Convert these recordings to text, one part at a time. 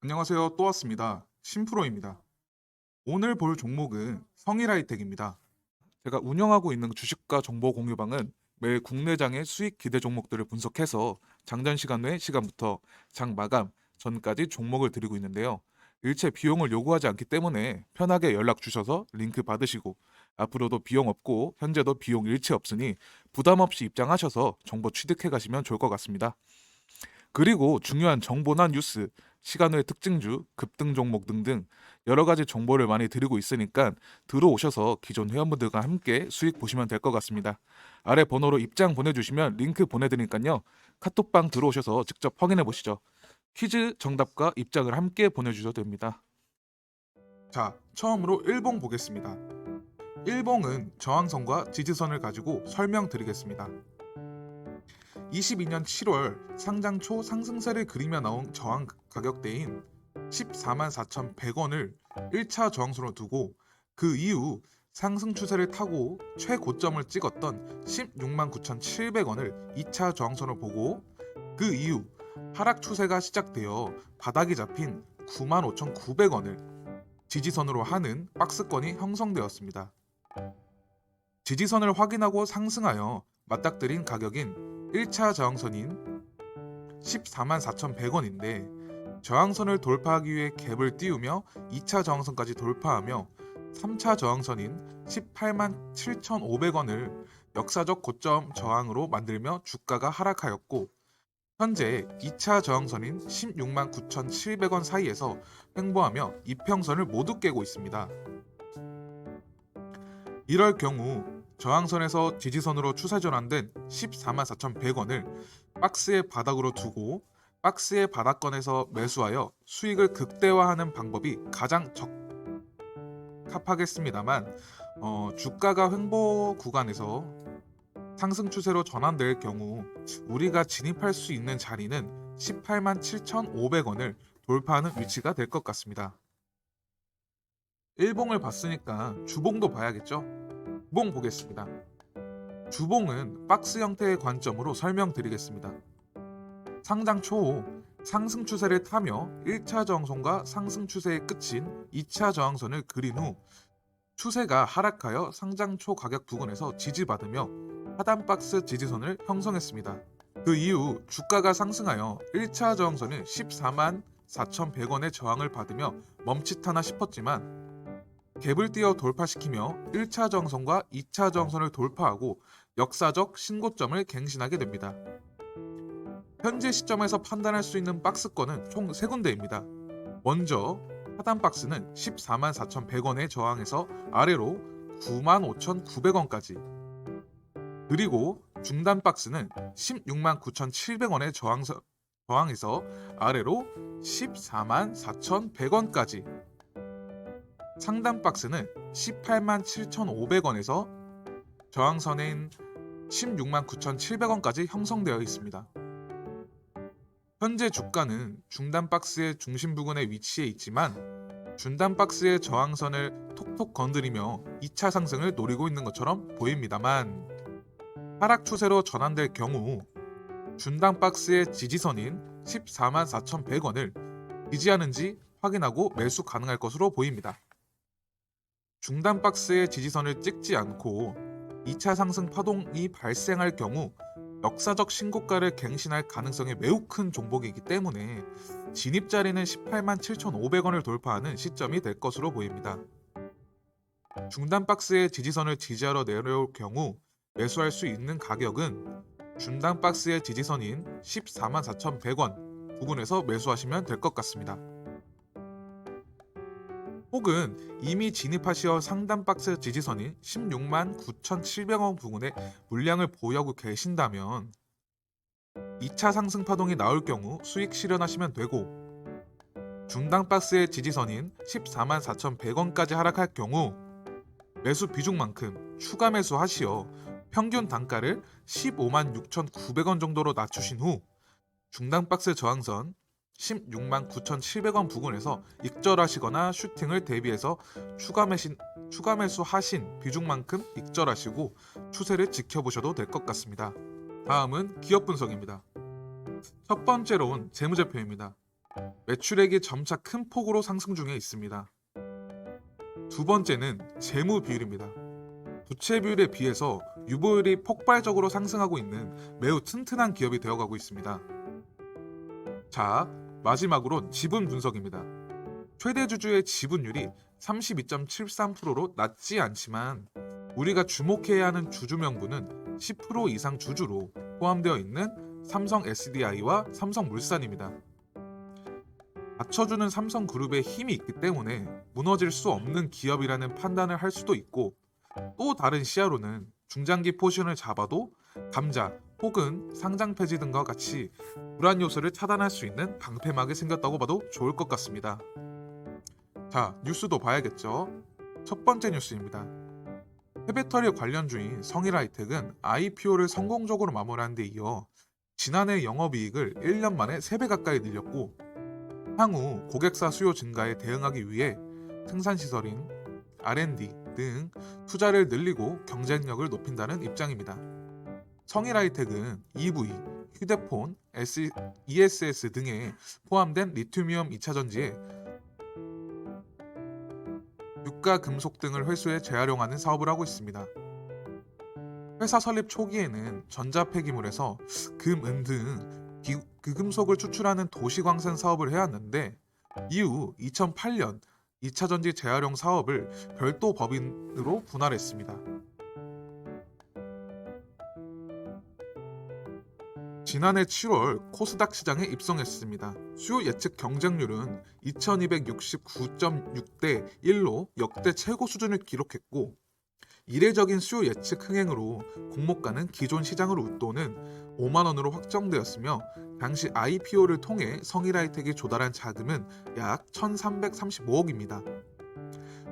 안녕하세요. 또 왔습니다. 신프로입니다. 오늘 볼 종목은 성일하이텍입니다. 제가 운영하고 있는 주식과 정보 공유방은 매일 국내장의 수익 기대 종목들을 분석해서 장전 시간 외 시간부터 장 마감 전까지 종목을 드리고 있는데요. 일체 비용을 요구하지 않기 때문에 편하게 연락 주셔서 링크 받으시고 앞으로도 비용 없고 현재도 비용 일체 없으니 부담 없이 입장하셔서 정보 취득해 가시면 좋을 것 같습니다. 그리고 중요한 정보나 뉴스, 시간 외 특징주, 급등 종목 등등 여러 가지 정보를 많이 드리고 있으니까 들어오셔서 기존 회원분들과 함께 수익 보시면 될 것 같습니다. 아래 번호로 입장 보내주시면 링크 보내드리니까요. 카톡방 들어오셔서 직접 확인해 보시죠. 퀴즈 정답과 입장을 함께 보내주셔도 됩니다. 자, 처음으로 일봉 보겠습니다. 일봉은 저항선과 지지선을 가지고 설명드리겠습니다. 22년 7월 상장 초 상승세를 그리며 나온 저항 가격대인 144,100원을 1차 저항선으로 두고 그 이후 상승 추세를 타고 최고점을 찍었던 169,700원을 2차 저항선으로 보고 그 이후 하락 추세가 시작되어 바닥이 잡힌 95,900원을 지지선으로 하는 박스권이 형성되었습니다. 지지선을 확인하고 상승하여 맞닥뜨린 가격인 1차 저항선인 144,100원인데 저항선을 돌파하기 위해 갭을 띄우며 2차 저항선까지 돌파하며 3차 저항선인 187,500원을 역사적 고점 저항으로 만들며 주가가 하락하였고 현재 2차 저항선인 169,700원 사이에서 횡보하며 이평선을 모두 깨고 있습니다. 이럴 경우 저항선에서 지지선으로 추세 전환된 144,100원을 박스의 바닥으로 두고 박스의 바닥권에서 매수하여 수익을 극대화하는 방법이 가장 적합하겠습니다만 주가가 횡보 구간에서 상승 추세로 전환될 경우 우리가 진입할 수 있는 자리는 187,500원을 돌파하는 위치가 될 것 같습니다. 일봉을 봤으니까 주봉도 봐야겠죠? 주봉 보겠습니다. 주봉은 박스 형태의 관점으로 설명드리겠습니다. 상장 초 상승 추세를 타며 1차 저항선과 상승 추세의 끝인 2차 저항선을 그린 후 추세가 하락하여 상장 초 가격 부근에서 지지받으며 하단 박스 지지선을 형성했습니다. 그 이후 주가가 상승하여 1차 저항선인 144,100원의 저항을 받으며 멈칫하나 싶었지만 갭을 띄어 돌파시키며 1차 저항선과 2차 저항선을 돌파하고 역사적 신고점을 갱신하게 됩니다. 현재 시점에서 판단할 수 있는 박스권은 총 3군데입니다. 먼저 하단 박스는 144,100원의 저항에서 아래로 95,900원까지 그리고 중단 박스는 169,700원의 저항에서 아래로 144,100원까지 상단 박스는 187,500원에서 저항선인 169,700원까지 형성되어 있습니다. 현재 주가는 중단 박스의 중심 부근에 위치해 있지만 중단 박스의 저항선을 톡톡 건드리며 2차 상승을 노리고 있는 것처럼 보입니다만 하락 추세로 전환될 경우 중단 박스의 지지선인 144,100원을 지지하는지 확인하고 매수 가능할 것으로 보입니다. 중단 박스의 지지선을 찍지 않고 2차 상승 파동이 발생할 경우 역사적 신고가를 갱신할 가능성이 매우 큰 종목이기 때문에 진입 자리는 187,500원을 돌파하는 시점이 될 것으로 보입니다. 중단 박스의 지지선을 지지하러 내려올 경우 매수할 수 있는 가격은 중단 박스의 지지선인 144,100원 부근에서 매수하시면 될 것 같습니다. 혹은 이미 진입하시어 상단 박스 지지선인 169,700원 부근에 물량을 보유하고 계신다면 2차 상승 파동이 나올 경우 수익 실현하시면 되고 중단 박스의 지지선인 144,100원까지 하락할 경우 매수 비중만큼 추가 매수하시어 평균 단가를 156,900원 정도로 낮추신 후 중단 박스 저항선 16만 9,700원 부근에서 익절하시거나 슈팅을 대비해서 추가 매수하신 비중만큼 익절하시고 추세를 지켜보셔도 될 것 같습니다. 다음은 기업 분석입니다. 첫 번째로는 재무제표입니다. 매출액이 점차 큰 폭으로 상승 중에 있습니다. 두 번째는 재무 비율입니다. 부채 비율에 비해서 유보율이 폭발적으로 상승하고 있는 매우 튼튼한 기업이 되어가고 있습니다. 자, 마지막으론 지분 분석입니다. 최대 주주의 지분율이 32.73%로 낮지 않지만 우리가 주목해야 하는 주주 명부는 10% 이상 주주로 포함되어 있는 삼성 SDI와 삼성물산입니다. 받쳐주는 삼성그룹의 힘이 있기 때문에 무너질 수 없는 기업이라는 판단을 할 수도 있고, 또 다른 시야로는 중장기 포지션을 잡아도 감자 혹은 상장 폐지 등과 같이 불안 요소를 차단할 수 있는 방패막이 생겼다고 봐도 좋을 것 같습니다. 자, 뉴스도 봐야겠죠. 첫 번째 뉴스입니다. 폐배터리 관련주인 성일하이텍은 IPO를 성공적으로 마무리한 데 이어 지난해 영업이익을 1년 만에 3배 가까이 늘렸고, 향후 고객사 수요 증가에 대응하기 위해 생산시설인 R&D 등 투자를 늘리고 경쟁력을 높인다는 입장입니다. 성일하이텍은 EV, 휴대폰, ESS 등에 포함된 리튬이온 2차전지에 유가 금속 등을 회수해 재활용하는 사업을 하고 있습니다. 회사 설립 초기에는 전자 폐기물에서 금, 은 등 금속을 추출하는 도시광산 사업을 해왔는데, 이후 2008년 2차전지 재활용 사업을 별도 법인으로 분할했습니다. 지난해 7월 코스닥 시장에 입성했습니다. 수요 예측 경쟁률은 2269.6대 1로 역대 최고 수준을 기록했고, 이례적인 수요 예측 흥행으로 공모가는 기존 시장을 웃도는 5만 원으로 확정되었으며, 당시 IPO를 통해 성일하이텍이 조달한 자금은 약 1,335억입니다.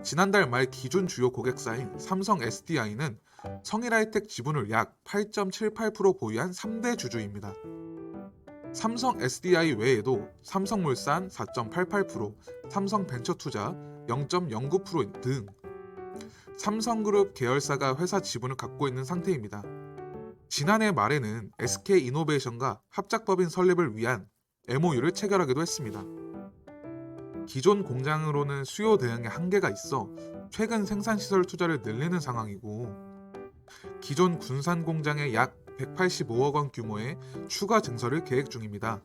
지난달 말 기준 주요 고객사인 삼성 SDI는 성일하이텍 지분을 약 8.78% 보유한 3대 주주입니다. 삼성 SDI 외에도 삼성물산 4.88%, 삼성벤처투자 0.09% 등 삼성그룹 계열사가 회사 지분을 갖고 있는 상태입니다. 지난해 말에는 SK이노베이션과 합작법인 설립을 위한 MOU를 체결하기도 했습니다. 기존 공장으로는 수요 대응에 한계가 있어 최근 생산시설 투자를 늘리는 상황이고, 기존 군산 공장에 약 185억 원 규모의 추가 증설을 계획 중입니다.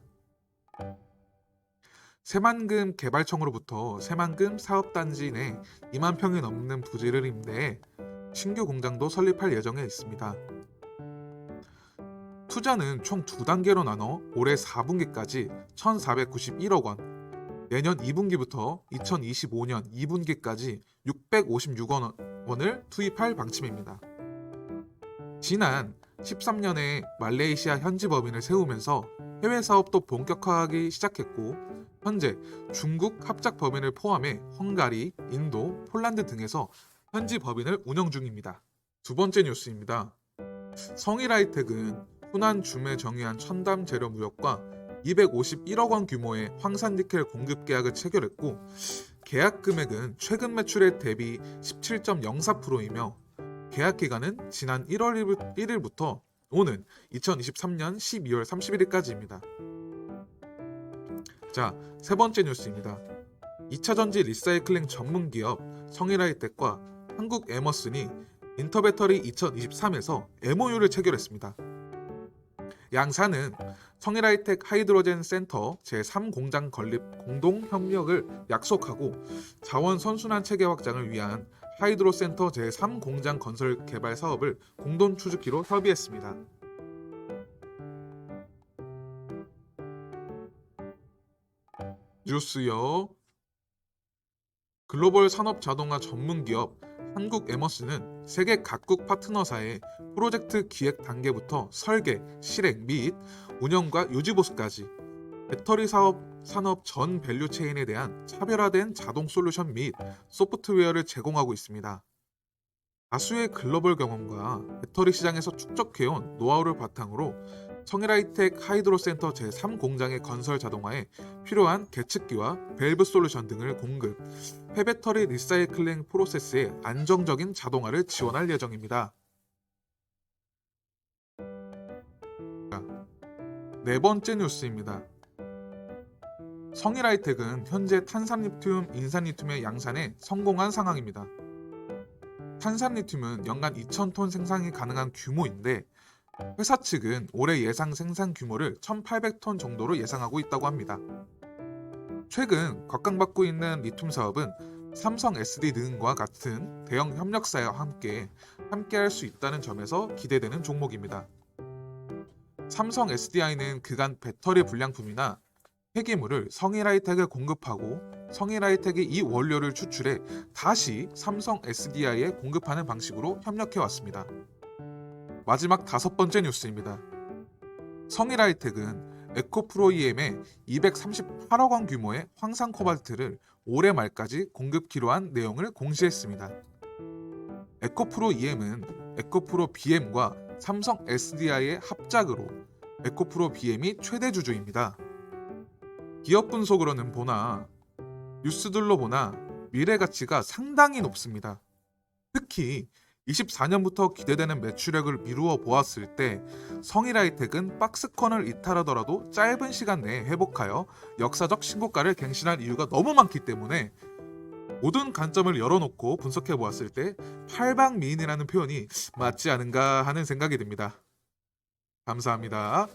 새만금 개발청으로부터 새만금 사업단지 내 2만 평이 넘는 부지를 임대해 신규 공장도 설립할 예정에 있습니다. 투자는 총 2단계로 나눠 올해 4분기까지 1,491억 원, 내년 2분기부터 2025년 2분기까지 656억 원을 투입할 방침입니다. 지난 13년에 말레이시아 현지 법인을 세우면서 해외 사업도 본격화하기 시작했고, 현재 중국 합작 법인을 포함해 헝가리, 인도, 폴란드 등에서 현지 법인을 운영 중입니다. 두 번째 뉴스입니다. 성일하이텍은 후난 줌에 정의한 첨단 재료 무역과 251억 원 규모의 황산니켈 공급 계약을 체결했고, 계약 금액은 최근 매출에 대비 17.04%이며 계약 기간은 지난 1월 1일부터 오는 2023년 12월 31일까지입니다. 자, 세 번째 뉴스입니다. 2차전지 리사이클링 전문 기업 성일하이텍과 한국 에머슨이 인터배터리 2023에서 MOU를 체결했습니다. 양사는 성일하이텍 하이드로젠 센터 제3공장 건립 공동 협력을 약속하고, 자원 선순환 체계 확장을 위한 하이드로 센터 제3공장 건설 개발 사업을 공동 추진기로 협의했습니다. 뉴스요. 글로벌 산업 자동화 전문 기업 한국 에머스는 세계 각국 파트너사의 프로젝트 기획 단계부터 설계, 실행 및 운영과 유지 보수까지 배터리 산업 전 밸류 체인에 대한 차별화된 자동 솔루션 및 소프트웨어를 제공하고 있습니다. 다수의 글로벌 경험과 배터리 시장에서 축적해온 노하우를 바탕으로 성일하이텍 하이드로센터 제3공장의 건설 자동화에 필요한 계측기와 밸브 솔루션 등을 공급, 폐배터리 리사이클링 프로세스의 안정적인 자동화를 지원할 예정입니다. 네 번째 뉴스입니다. 성일하이텍은 현재 탄산리튬, 인산리튬의 양산에 성공한 상황입니다. 탄산리튬은 연간 2,000톤 생산이 가능한 규모인데 회사 측은 올해 예상 생산 규모를 1,800톤 정도로 예상하고 있다고 합니다. 최근 각광받고 있는 리튬 사업은 삼성 SD 등과 같은 대형 협력사와 함께할 수 있다는 점에서 기대되는 종목입니다. 삼성 SDI는 그간 배터리 불량품이나 폐기물을 성일하이텍에 공급하고 성일하이텍이 이 원료를 추출해 다시 삼성 SDI에 공급하는 방식으로 협력해 왔습니다. 마지막 다섯 번째 뉴스입니다. 성일하이텍은 에코프로 EM에 238억 원 규모의 황산 코발트를 올해 말까지 공급키로 한 내용을 공시했습니다. 에코프로 EM은 에코프로 BM과 삼성 SDI의 합작으로 에코프로 BM이 최대 주주입니다. 기업 분석으로는 보나 뉴스들로 보나 미래 가치가 상당히 높습니다. 특히 24년부터 기대되는 매출액을 미루어 보았을 때 성일하이텍은 박스권을 이탈하더라도 짧은 시간 내에 회복하여 역사적 신고가를 갱신할 이유가 너무 많기 때문에 모든 관점을 열어놓고 분석해 보았을 때 팔방미인이라는 표현이 맞지 않은가 하는 생각이 듭니다. 감사합니다.